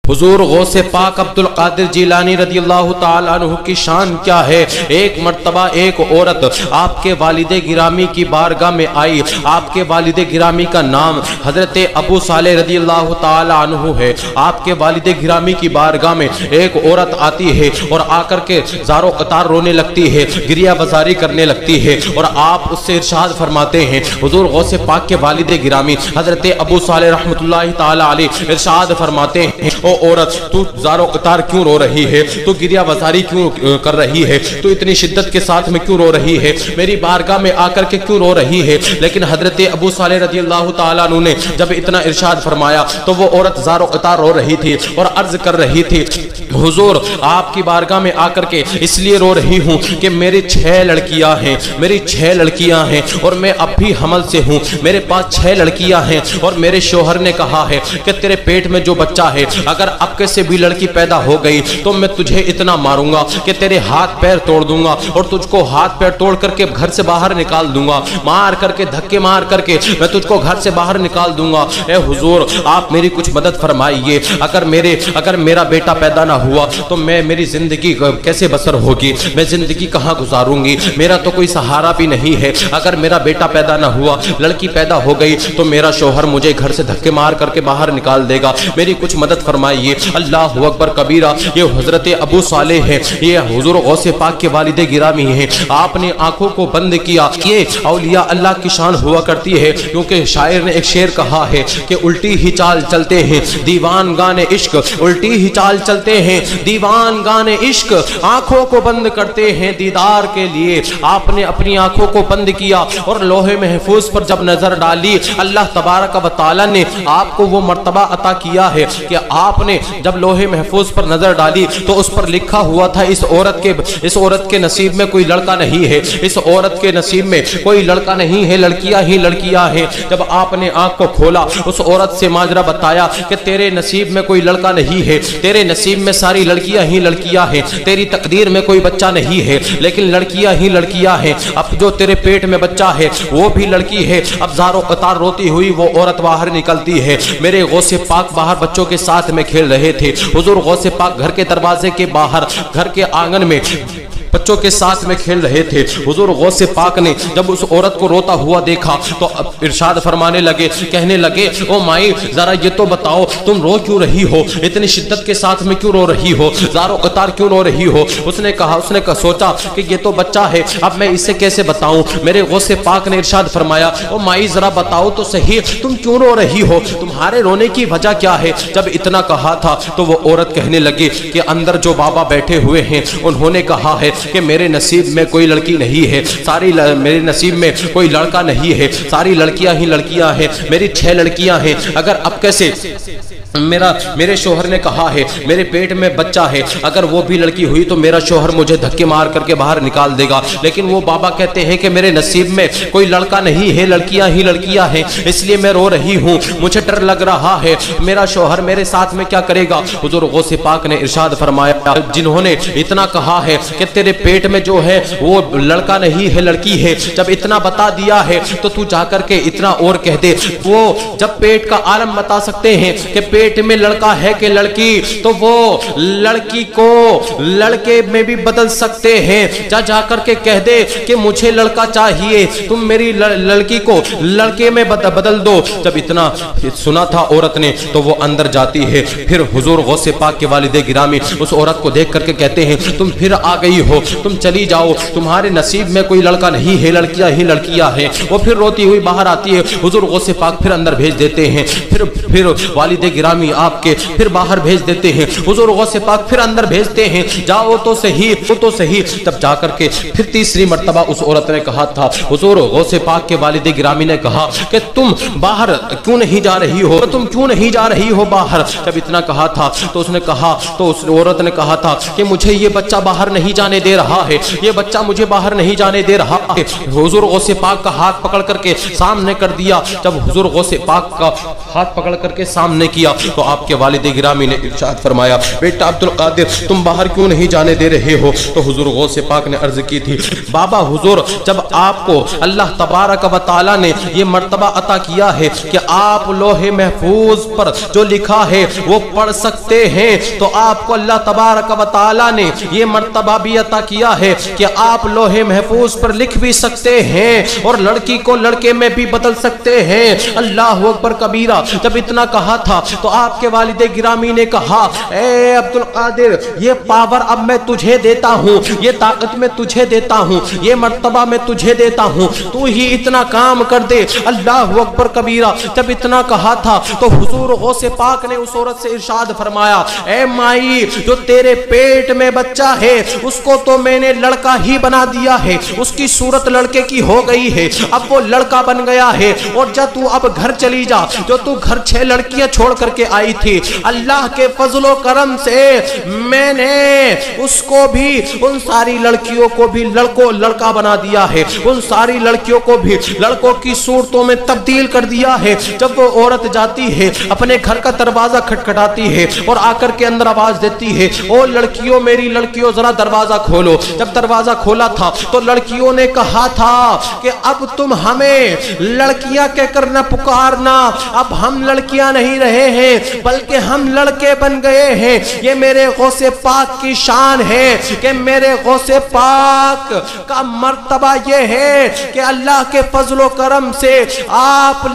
حضور غوث پاک عبد القادر جیلانی رضی اللہ تعالیٰ عنہ کی شان کیا ہے۔ ایک مرتبہ ایک عورت آپ کے والد گرامی کی بارگاہ میں آئی۔ آپ کے والد گرامی کا نام حضرت ابو صالح رضی اللہ تعالیٰ عنہ ہے۔ آپ کے والد گرامی کی بارگاہ میں ایک عورت آتی ہے اور آ کر کے زارو قطار رونے لگتی ہے، گریہ بزاری کرنے لگتی ہے، اور آپ اس سے ارشاد فرماتے ہیں، حضور غوث پاک کے والد گرامی حضرت ابو صالح رحمۃ اللہ تعالیٰ علیہ ارشاد فرماتے ہیں، او عورت تو زارو قطار کیوں رو رہی ہے، تو گریہ بزاری کیوں کر رہی ہے، تو اتنی شدت کے ساتھ میں کیوں رو رہی ہے، میری بارگاہ میں آ کر کے کیوں رو رہی ہے۔ لیکن حضرت ابو صالح رضی اللہ تعالیٰ عنہ نے جب اتنا ارشاد فرمایا تو وہ عورت زارو قطار رو رہی تھی اور عرض کر رہی تھی، حضور آپ کی بارگاہ میں آ کر کے اس لیے رو رہی ہوں کہ میری 6 لڑکیاں ہیں، میری 6 لڑکیاں ہیں اور میں اب بھی حمل سے ہوں، میرے پاس 6 لڑکیاں ہیں، اور میرے شوہر نے کہا ہے کہ تیرے پیٹ میں جو بچہ ہے اگر اب کے سے بھی لڑکی پیدا ہو گئی تو میں تجھے اتنا ماروں گا کہ تیرے ہاتھ پیر توڑ دوں گا اور تجھ کو ہاتھ پیر توڑ کر کے گھر سے باہر نکال دوں گا، مار کر کے دھکے مار کر کے میں تجھ کو گھر سے باہر نکال دوں گا۔ اے حضور آپ میری کچھ مدد فرمائیے، اگر میرا بیٹا پیدا نہ ہوا تو میری زندگی کیسے بسر ہوگی، میں زندگی کہاں گزاروں گی، میرا تو کوئی سہارا بھی نہیں ہے۔ اگر میرا بیٹا پیدا نہ ہوا، لڑکی پیدا ہو گئی تو میرا شوہر مجھے گھر سے دھکے مار کر کے باہر نکال دے گا، میری کچھ مدد فرمائیے۔ اللہ اکبر کبیرہ، یہ حضرت ابو صالح ہے، یہ حضور غوث پاک کے والد گرامی ہیں۔ آپ نے آنکھوں کو بند کیا، یہ اولیاء اللہ کی شان ہوا کرتی ہے، کیونکہ شاعر نے ایک شعر کہا ہے کہ الٹی ہی چال چلتے ہیں دیوان گانے عشق، الٹی ہی چال چلتے ہیں دیوان گانے عشق، آنکھوں کو بند کرتے ہیں دیدار کے لیے۔ آپ نے اپنی آنکھوں کو بند کیا اور لوح محفوظ پر جب نظر ڈالی، اللہ تبارک و تعالی نے آپ کو وہ مرتبہ عطا کیا ہے کہ آپ نے جب لوح محفوظ پر نظر ڈالی تو اس پر لکھا ہوا تھا اس عورت کے نصیب میں کوئی لڑکا نہیں ہے، اس عورت کے نصیب میں کوئی لڑکا نہیں ہے، لڑکیاں ہی لڑکیاں ہیں۔ جب آپ نے آنکھ کو کھولا، اس عورت سے ماجرا بتایا کہ تیرے نصیب میں کوئی لڑکا نہیں ہے، تیرے نصیب میں ساری لڑکیاں ہی لڑکیاں ہیں، تیری تقدیر میں کوئی بچہ نہیں ہے، لیکن لڑکیاں ہی لڑکیاں ہیں۔ اب جو تیرے پیٹ میں بچہ ہے وہ بھی لڑکی ہے۔ اب زارو قطار روتی ہوئی وہ عورت باہر نکلتی ہے۔ میرے غوث پاک باہر بچوں کے ساتھ میں کھیل رہے تھے، حضور غوث پاک گھر کے دروازے کے باہر گھر کے آنگن میں بچوں کے ساتھ میں کھیل رہے تھے۔ حضور غوث پاک نے جب اس عورت کو روتا ہوا دیکھا تو ارشاد فرمانے لگے، کہنے لگے، او مائی ذرا یہ تو بتاؤ تم رو کیوں رہی ہو، اتنی شدت کے ساتھ میں کیوں رو رہی ہو، زارو قطار کیوں رو رہی ہو؟ اس نے سوچا کہ یہ تو بچہ ہے، اب میں اسے کیسے بتاؤں؟ میرے غوث پاک نے ارشاد فرمایا، او مائی ذرا بتاؤ تو صحیح تم کیوں رو رہی ہو، تمہارے رونے کی وجہ کیا ہے؟ جب اتنا کہا تھا تو وہ عورت کہنے لگی کہ اندر جو بابا بیٹھے ہوئے ہیں انہوں نے کہا ہے کہ میرے نصیب میں کوئی لڑکی نہیں ہے، میرے نصیب میں کوئی لڑکا نہیں ہے، ساری لڑکیاں ہی لڑکیاں ہیں، میری 6 لڑکیاں ہیں، اگر اب کیسے میرے شوہر نے کہا ہے میرے پیٹ میں بچہ ہے، اگر وہ بھی لڑکی ہوئی تو میرا شوہر مجھے دھکے مار کر کے باہر نکال دے گا، لیکن وہ بابا کہتے ہیں کہ میرے نصیب میں کوئی لڑکا نہیں ہے، لڑکیاں ہی لڑکیاں ہیں، اس لیے میں رو رہی ہوں، مجھے ڈر لگ رہا ہے، میرا شوہر میرے ساتھ میں کیا کرے گا؟ حضور غوث پاک نے ارشاد فرمایا، جنہوں نے اتنا کہا ہے کہ تیرے پیٹ میں جو ہے وہ لڑکا نہیں ہے لڑکی ہے، جب اتنا بتا دیا ہے تو جا کر کے اتنا اور کہہ دے، وہ جب پیٹ کا عالم بتا سکتے ہیں کہ پیٹ میں لڑکا ہے کہ لڑکی، تو وہ لڑکی کو لڑکے میں بھی بدل سکتے ہیں، جا کر کے کہہ دے کہ مجھے لڑکا چاہیے، تم میری لڑکی کو لڑکے میں بدل دو۔ جب اتنا سنا تھا عورت نے تو وہ اندر جاتی ہے، پھر حضور غوث پاک کے والد گرامی اس عورت کو دیکھ کر کے کہتے ہیں، تم پھر آ گئی ہو، تم چلی جاؤ، تمہارے نصیب میں کوئی لڑکا نہیں ہے، لڑکیاں ہی لڑکیاں ہیں۔ وہ پھر روتی ہوئی باہر آتی ہے، حضور غوث پاک پھر اندر بھیج دیتے ہیں، پھر والد گرامی آپ کے پھر باہر بھیج دیتے ہیں، حضور غوث پاک پھر اندر بھیجتے ہیں، جاؤ تو صحیح وہ تو صحیح۔ تب جا کر کے پھر تیسری مرتبہ اس عورت نے کہا تھا، حضور غوث پاک کے والد گرامی نے کہا کہ تم باہر کیوں نہیں جا رہی ہو، تم کیوں نہیں جا رہی ہو باہر؟ جب اتنا کہا تھا تو اس عورت نے کہا تھا کہ مجھے یہ بچہ باہر نہیں جانے دے رہا ہے، یہ بچہ مجھے باہر نہیں جانے دے رہا ہے۔ حضور غوث پاک کا ہاتھ پکڑ کر کے سامنے کر دیا، جب حضور غوث پاک کا ہاتھ پکڑ کر کے سامنے کیا تو آپ کے والد گرامی نے ارشاد فرمایا بیٹا عبد القادر تم باہر کیوں نہیں جانے دے رہے ہو؟ تو حضور غوث پاک نے عرض کی تھی بابا حضور جب آپ کو اللہ تبارک و تعالی نے یہ مرتبہ عطا کیا ہے کہ آپ لوح محفوظ پر جو لکھا ہے وہ پڑھ سکتے ہیں تو آپ کو اللہ تبارک و تعالی نے یہ مرتبہ بھی عطا کیا ہے کہ آپ لوح محفوظ پر لکھ بھی سکتے ہیں اور لڑکی کو لڑکے میں بھی بدل سکتے ہیں۔ اللہ اکبر کبیرہ۔ جب اتنا کہا تھا تو آپ کے والد گرامی نے کہا اے عبد القادر یہ پاور اب میں تجھے دیتا ہوں، یہ طاقت میں تجھے دیتا ہوں، یہ مرتبہ میں تجھے دیتا ہوں، تو ہی اتنا کام کر دے۔ اللہ اکبر کبیرہ۔ جب اتنا کہا تھا تو حضور غوث پاک نے اس عورت سے ارشاد فرمایا اے مائی جو تیرے پیٹ میں بچہ ہے اس کو تو میں نے لڑکا ہی بنا دیا ہے، اس کی صورت لڑکے کی ہو گئی ہے، اب وہ لڑکا بن گیا ہے، اور جب تو اب گھر چلی جا، جو تو گھر 6 لڑکیاں چھوڑ کر کے آئی تھی، اللہ کے فضل و کرم سے میں نے اس کو بھی ان ساری لڑکیوں کو بھی لڑکا بنا دیا ہے، ان ساری لڑکیوں کو بھی لڑکوں کی صورتوں میں تبدیل کر دیا ہے۔ جب وہ عورت جاتی ہے اپنے گھر کا دروازہ کھٹکھٹاتی ہے اور آ کر کے اندر آواز دیتی ہے او لڑکیوں میری لڑکیوں ذرا دروازہ کھولو۔ جب دروازہ کھولا تھا تو لڑکیوں نے کہا تھا کہ اب تم ہمیں لڑکیاں کہہ کر نہ پکارنا، اب ہم لڑکیاں نہیں رہے ہیں بلکہ ہم لڑکے بن گئے ہیں۔ یہ میرے غوث پاک کی شان ہے کہ میرے غوث پاک کا مرتبہ یہ ہے کہ اللہ کے فضل و کرم سے آپ